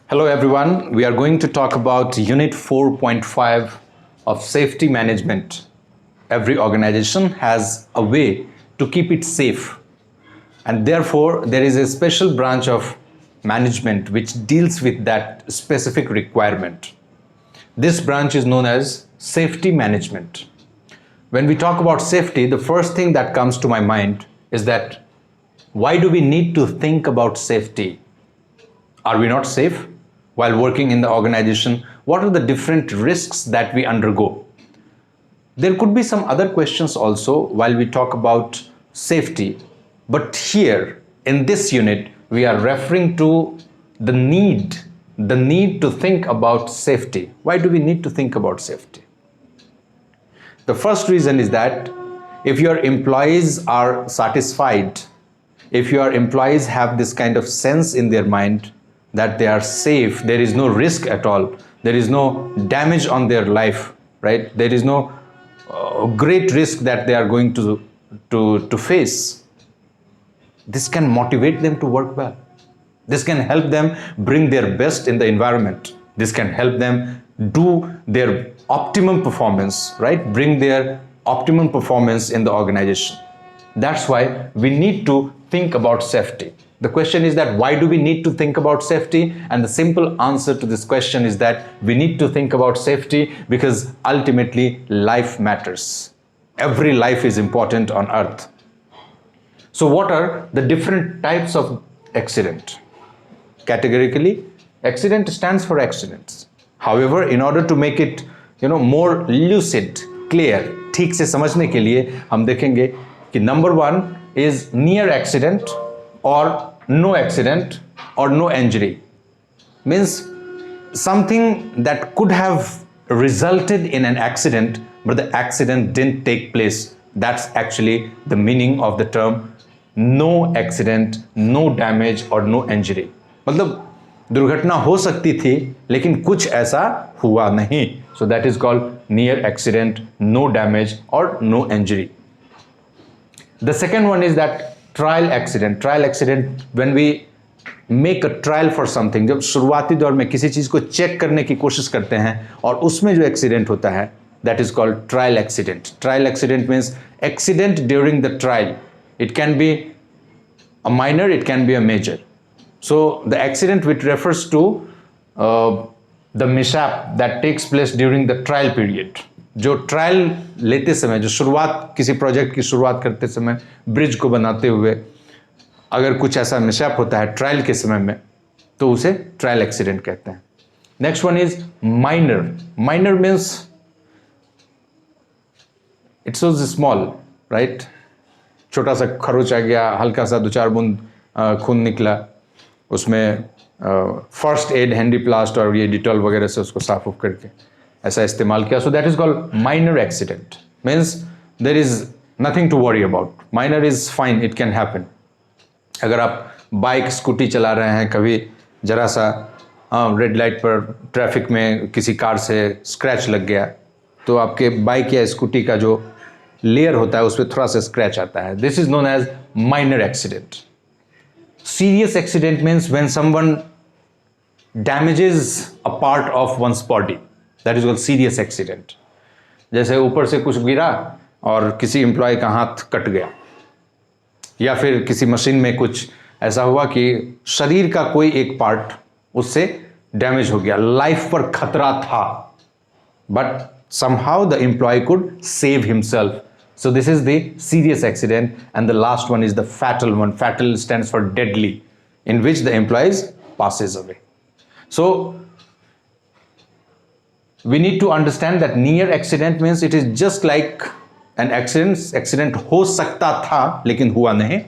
Hello everyone, we are going to talk about Unit 4.5 of Safety Management. Every organization has a way to keep it safe, and therefore there is a special branch of management which deals with that specific requirement. This branch is known as Safety Management. When we talk about safety, the first thing that comes to my mind is that why do we need to think about safety? Are we not safe while working in the organization? What are the different risks that we undergo? There could be some other questions also while we talk about safety, but here in this unit, we are referring to the need to think about safety. Why do we need to think about safety? The first reason is that if your employees are satisfied, if your employees have this kind of sense in their mind that they are safe, there is no risk at all, there is no damage on their life, right? There is no great risk that they are going to face. This can motivate them to work well. This can help them bring their best in the environment. This can help them do their optimum performance, right? Bring their optimum performance in the organization. That's why we need to think about safety. The question is that why do we need to think about safety? And the simple answer to this question is that we need to think about safety because ultimately life matters. Every life is important on earth. So what are the different types of accident? Categorically, accident stands for accidents. However, in order to make it more lucid, clear, ठीक से समझने के लिए हम देखेंगे कि number 1 is near accident or no accident or no injury. Means something that could have resulted in an accident but the accident didn't take place. That's actually the meaning of the term no accident, no damage or no injury. मतलब दुर्घटना हो सकती थी लेकिन कुछ ऐसा हुआ नहीं. So that is called near accident, no damage or no injury. The second one is that trial accident. Trial accident, when we make a trial for something, जब शुरुआती दौर में किसी चीज़ को चेक करने की कोशिश करते हैं और उसमें जो एक्सीडेंट होता है, that is called trial accident. Trial accident means accident during the trial. It can be a minor, it can be a major. So the accident which refers to the mishap that takes place during the trial period. जो trial लेते समय, जो शुरुआत किसी project की शुरुआत करते समय, ब्रिज को बनाते हुए अगर कुछ ऐसा मिसहैप होता है ट्रायल के समय में, तो उसे ट्रायल एक्सीडेंट कहते हैं. Next one is minor. Minor means it's so small, right? छोटा सा खरोच आ गया, हल्का सा 2-4 बूंद खून निकला, उसमें फर्स्ट एड हैंडीप्लास्ट और ये डिटॉल वगैरह से उसको साफ उफ करके ऐसा इस्तेमाल किया. So that is called minor accident. Means there is nothing to worry about. Minor is fine, it can happen. अगर आप बाइक स्कूटी चला रहे हैं, कभी जरा सा रेड लाइट पर ट्रैफिक में किसी कार से स्क्रैच लग गया, तो आपके बाइक या स्कूटी का जो लेयर होता है उस पर थोड़ा सा स्क्रैच आता है. This is known as minor accident. Serious accident means when someone damages a part of one's body. That is called serious accident. जैसे ऊपर से कुछ गिरा और किसी एम्प्लॉय का हाथ कट गया, या फिर किसी मशीन में कुछ ऐसा हुआ कि शरीर का कोई एक पार्ट उससे डैमेज हो गया, लाइफ पर खतरा था, but somehow the employee could save himself. So this is the serious accident, and the last one is the fatal one. Fatal stands for deadly, in which the employee passes away. So we need to understand that near accident means it is just like an accident. Accident हो सकता था लेकिन हुआ नहीं.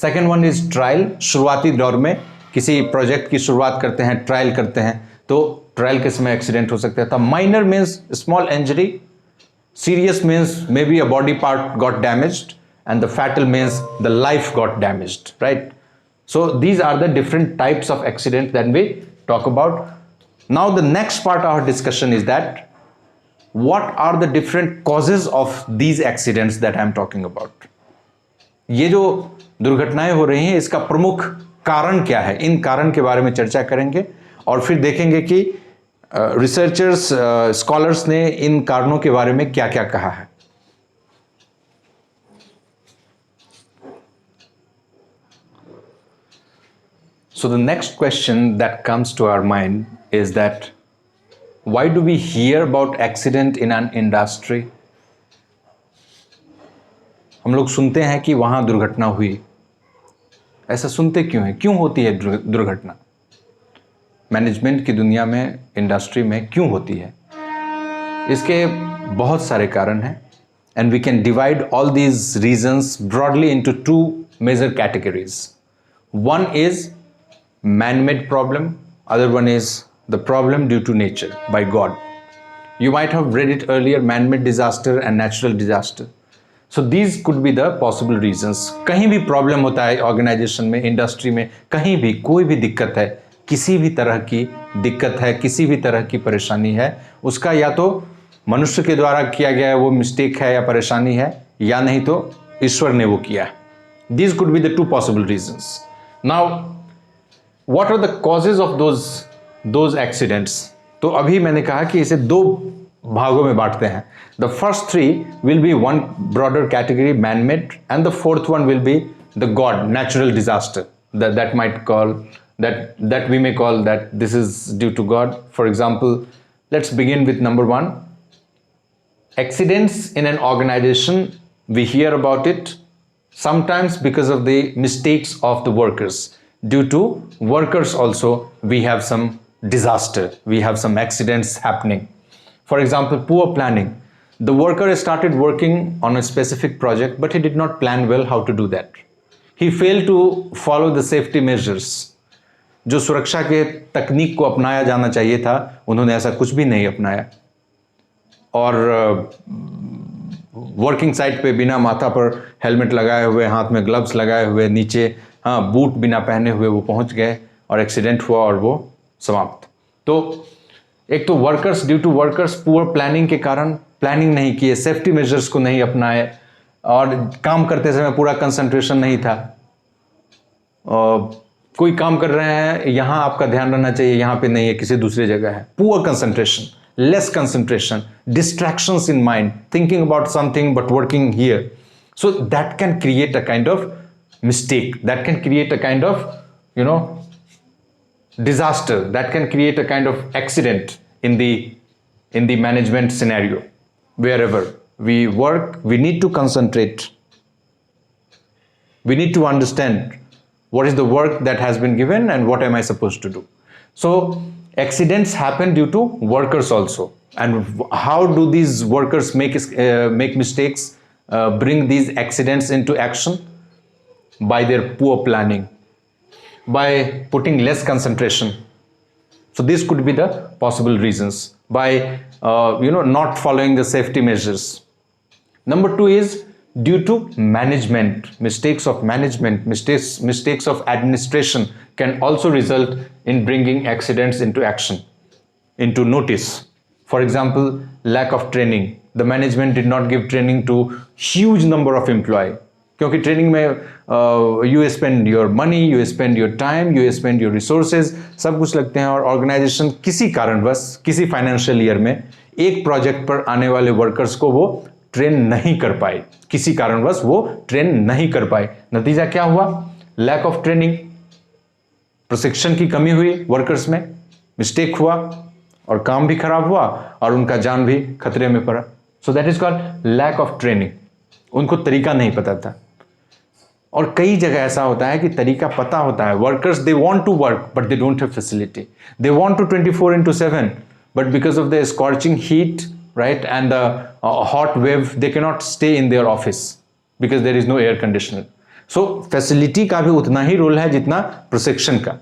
Second one is trial. शुरुआती दौर में किसी प्रोजेक्ट की शुरुआत करते हैं, ट्रायल करते हैं, तो ट्रायल के समय एक्सीडेंट हो सकता था. Minor means small injury. Serious means maybe a body part got damaged, and the fatal means the life got damaged, right? So these are the different types of accident that we talk about. Now the next part of our discussion is that what are the different causes of these accidents that I am talking about? ये जो दुर्घटनाएं हो रही हैं, इसका प्रमुख कारण क्या है, इन कारण के बारे में चर्चा करेंगे और फिर देखेंगे कि रिसर्चर्स स्कॉलर्स ने इन कारणों के बारे में क्या क्या कहा है। So the next question that comes to our mind is that why do we hear about accident in an industry? हम लोग सुनते हैं कि वहां दुर्घटना हुई। ऐसा सुनते क्यों है? क्यों होती है दुर्घटना? मैनेजमेंट की दुनिया में, इंडस्ट्री में क्यों होती है? इसके बहुत सारे कारण हैं and we can divide all these reasons broadly into two major categories. One is man-made problem, other one is the problem due to nature by God. You might have read it earlier, man-made disaster and natural disaster. So these could be the possible reasons. कहीं भी problem होता है organisation में, industry में, कहीं भी कोई भी दिक्कत है, किसी भी तरह की दिक्कत है, किसी भी तरह की परेशानी है, उसका या तो मनुष्य के द्वारा किया गया है वो मिस्टेक है या परेशानी है, या नहीं तो ईश्वर ने वो किया है. These could be the two possible reasons. Now, what are the causes of those accidents? तो अभी मैंने कहा कि इसे दो भागों में बांटते हैं. The first three will be one broader category, man-made, and the fourth one will be the God, natural disaster. That we may call that this is due to God. For example, let's begin with number one. Accidents in an organization, we hear about it sometimes because of the mistakes of the workers. Due to workers also, we have some disaster, we have some accidents happening. For example, poor planning. The worker started working on a specific project, but he did not plan well how to do that. He failed to follow the safety measures. जो सुरक्षा के तकनीक को अपनाया जाना चाहिए था, उन्होंने ऐसा कुछ भी नहीं अपनाया. और वर्किंग साइट पे बिना माथा पर हेलमेट लगाए हुए, हाथ में ग्लव्स लगाए हुए, नीचे बूट बिना पहने हुए वो पहुंच गए और एक्सीडेंट हुआ और वो समाप्त. तो एक तो workers, due to workers poor planning के कारण प्लानिंग नहीं किए, सेफ्टी मेजर्स को नहीं अपनाए और काम करते समय पूरा कंसंट्रेशन नहीं था. कोई काम कर रहे हैं, यहाँ आपका ध्यान रहना चाहिए, यहाँ पे नहीं है, किसी दूसरी जगह है. Poor concentration, less concentration, distractions in mind, thinking about something but working here. So that can create a kind of mistake, that can create a kind of, disaster, that can create a kind of accident in the management scenario. Wherever we work, we need to concentrate. We need to understand what is the work that has been given and what am I supposed to do. So accidents happen due to workers also. And how do these workers make mistakes, bring these accidents into action? By their poor planning, by putting less concentration. So these could be the possible reasons. By not following the safety measures. Number two is due to management, mistakes of management, mistakes of administration can also result in bringing accidents into action, into notice. For example, lack of training. The management did not give training to huge number of employees. क्योंकि training में you spend your money, you spend your time, you spend your resources, सब कुछ लगते हैं और organisation किसी कारणवश, किसी फाइनेंशियल ईयर में एक प्रोजेक्ट पर आने वाले वर्कर्स को वो ट्रेन नहीं कर पाए, किसी कारणवश वो ट्रेन नहीं कर पाए. नतीजा क्या हुआ? लैक ऑफ ट्रेनिंग, प्रशिक्षण की कमी हुई वर्कर्स में, मिस्टेक हुआ और काम भी खराब हुआ और उनका जान भी खतरे में पड़ा. So that is called lack of training. उनको तरीका नहीं पता था. और कई जगह ऐसा होता है कि तरीका पता होता है, workers they want to work but they don't have facility, they want to 24/7 but because of the scorching heat, right, and the hot wave, they cannot stay in their office because there is no air conditioner. So facility का भी उतना ही role है जितना प्रशिक्षण का.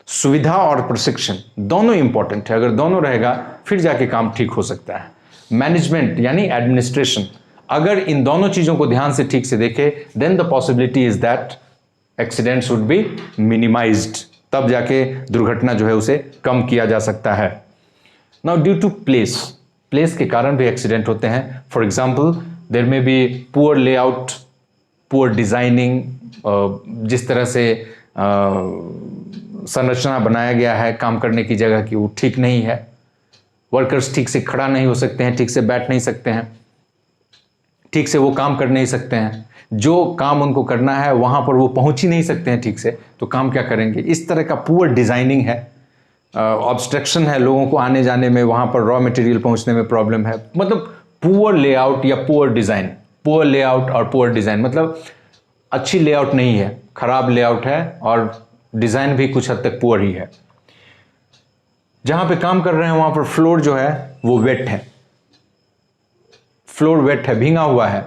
सुविधा और प्रशिक्षण दोनों इंपॉर्टेंट है. अगर दोनों रहेगा फिर जाके काम ठीक हो सकता है. मैनेजमेंट यानी एडमिनिस्ट्रेशन, अगर इन दोनों चीजों को ध्यान से ठीक से देखे, then the possibility is that accidents would be minimized. तब जाके दुर्घटना जो है उसे कम किया जा सकता है. Now due to प्लेस के कारण भी एक्सीडेंट होते हैं. फॉर एग्जाम्पल, देर में be poor layout, poor designing, जिस तरह से संरचना बनाया गया है काम करने की जगह की, वो ठीक नहीं है। वर्कर्स ठीक से खड़ा नहीं हो सकते हैं, ठीक से बैठ नहीं सकते हैं, ठीक से वो काम कर नहीं सकते हैं। जो काम उनको करना है वहाँ पर वो पहुँच ही नहीं सकते हैं ठीक से, तो काम क्या करेंगे। इस तरह का पुअर डिज़ाइनिंग है, ऑब्स्ट्रक्शन है लोगों को आने जाने में, वहाँ पर रॉ मटेरियल पहुँचने में प्रॉब्लम है। मतलब पुअर लेआउट या पुअर डिज़ाइन, पुअर लेआउट और पुअर डिज़ाइन मतलब अच्छी लेआउट नहीं है, खराब लेआउट है, और डिज़ाइन भी कुछ हद तक पुअर ही है। जहाँ पे काम कर रहे हैं वहाँ पर फ्लोर जो है वो वेट है, फ्लोर वेट है, भींगा हुआ है,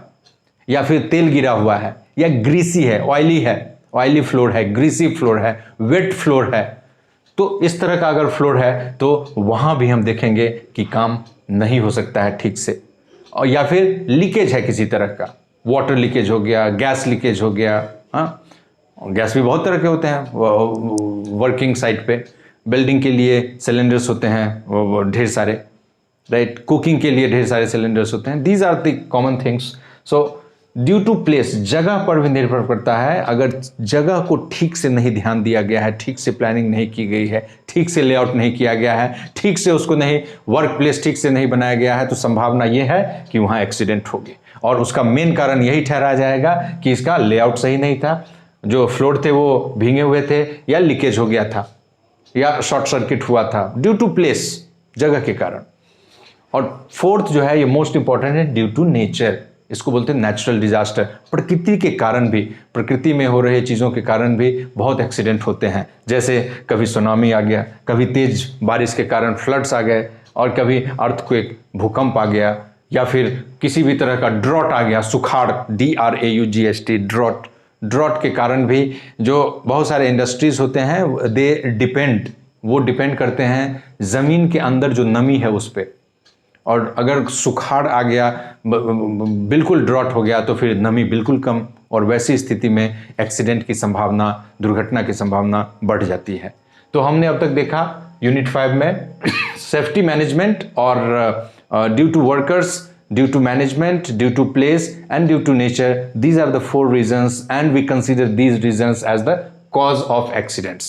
या फिर तेल गिरा हुआ है, या ग्रीसी है, ऑयली फ्लोर है, ग्रीसी फ्लोर है, वेट फ्लोर है। तो इस तरह का अगर फ्लोर है तो वहाँ भी हम देखेंगे कि काम नहीं हो सकता है ठीक से। और या फिर लीकेज है किसी तरह का, वाटर लीकेज हो गया, गैस लीकेज हो गया। हाँ, गैस भी बहुत तरह के होते हैं वर्किंग साइट पे। बिल्डिंग के लिए सिलेंडर्स होते हैं ढेर सारे, राइट। कुकिंग के लिए ढेर सारे सिलेंडर्स होते हैं। These are the common things. So due to place, जगह पर भी निर्भर करता है। अगर जगह को ठीक से नहीं ध्यान दिया गया है, ठीक से प्लानिंग नहीं की गई है, ठीक से लेआउट नहीं किया गया है, ठीक से उसको नहीं, वर्क प्लेस ठीक से नहीं बनाया गया है, तो संभावना ये है कि वहाँ एक्सीडेंट होगी। और उसका मेन कारण यही ठहरा जाएगा कि इसका लेआउट सही नहीं था, जो फ्लोर थे वो भींगे हुए थे, या लीकेज हो गया था, या शॉर्ट सर्किट हुआ था ड्यू टू प्लेस, जगह के कारण। और फोर्थ जो है ये मोस्ट इंपॉर्टेंट है, ड्यू टू नेचर। इसको बोलते हैं नेचुरल डिजास्टर। प्रकृति के कारण भी, प्रकृति में हो रहे चीज़ों के कारण भी बहुत एक्सीडेंट होते हैं। जैसे कभी सुनामी आ गया, कभी तेज बारिश के कारण फ्लड्स आ गए, और कभी अर्थक्वेक, भूकंप आ गया, या फिर किसी भी तरह का ड्रॉट आ गया, सुखाड़, DRAUGST, ड्रॉट के कारण भी जो बहुत सारे इंडस्ट्रीज होते हैं वो डिपेंड करते हैं ज़मीन के अंदर जो नमी है उस पर। और अगर सुखाड़ आ गया, बिल्कुल ड्रॉट हो गया, तो फिर नमी बिल्कुल कम, और वैसी स्थिति में एक्सीडेंट की संभावना, दुर्घटना की संभावना बढ़ जाती है। तो हमने अब तक देखा यूनिट 5 में सेफ्टी मैनेजमेंट, और due to workers, due to management, due to place, and due to nature. These are the 4 reasons, and we consider these reasons as the cause of accidents.